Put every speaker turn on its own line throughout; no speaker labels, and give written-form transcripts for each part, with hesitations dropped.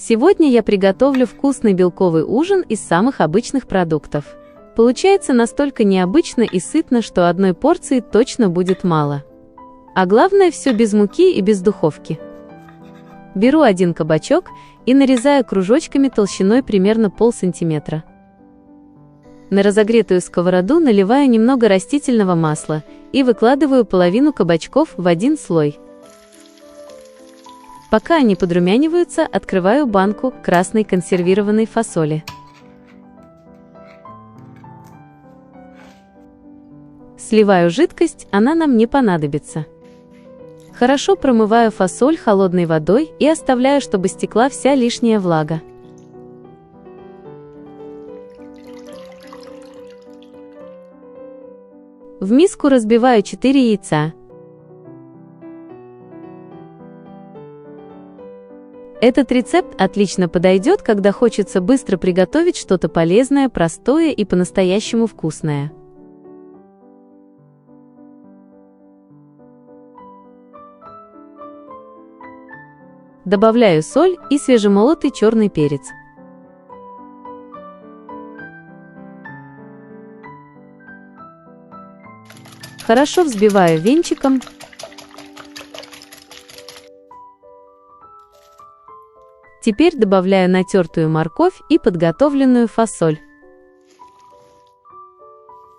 Сегодня я приготовлю вкусный белковый ужин из самых обычных продуктов. Получается настолько необычно и сытно, что одной порции точно будет мало. А главное, все без муки и без духовки. Беру один кабачок и нарезаю кружочками толщиной примерно полсантиметра. На разогретую сковороду наливаю немного растительного масла и выкладываю половину кабачков в один слой. Пока они подрумяниваются, открываю банку красной консервированной фасоли. Сливаю жидкость, она нам не понадобится. Хорошо промываю фасоль холодной водой и оставляю, чтобы стекла вся лишняя влага. В миску разбиваю 4 яйца. Этот рецепт отлично подойдет, когда хочется быстро приготовить что-то полезное, простое и по-настоящему вкусное. Добавляю соль и свежемолотый черный перец. Хорошо взбиваю венчиком. Теперь добавляю натертую морковь и подготовленную фасоль.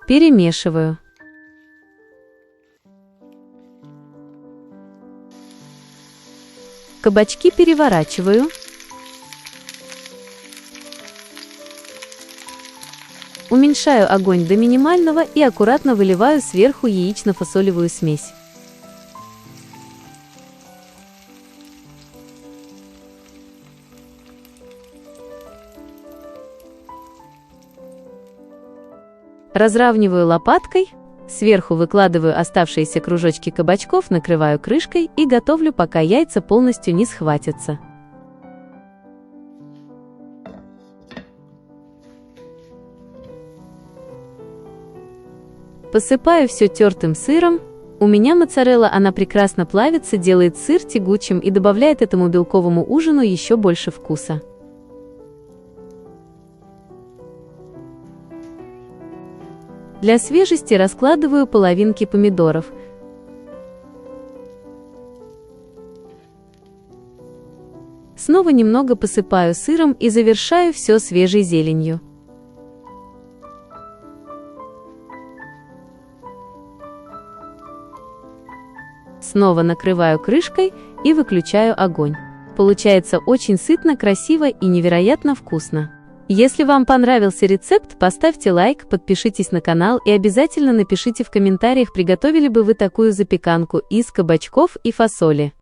Перемешиваю. Кабачки переворачиваю. Уменьшаю огонь до минимального и аккуратно выливаю сверху яично-фасолевую смесь. Разравниваю лопаткой, сверху выкладываю оставшиеся кружочки кабачков, накрываю крышкой и готовлю, пока яйца полностью не схватятся. Посыпаю все тертым сыром. У меня моцарелла, она прекрасно плавится, делает сыр тягучим и добавляет этому белковому ужину еще больше вкуса. Для свежести раскладываю половинки помидоров. Снова немного посыпаю сыром и завершаю все свежей зеленью. Снова накрываю крышкой и выключаю огонь. Получается очень сытно, красиво и невероятно вкусно. Если вам понравился рецепт, поставьте лайк, подпишитесь на канал и обязательно напишите в комментариях, приготовили бы вы такую запеканку из кабачков и фасоли.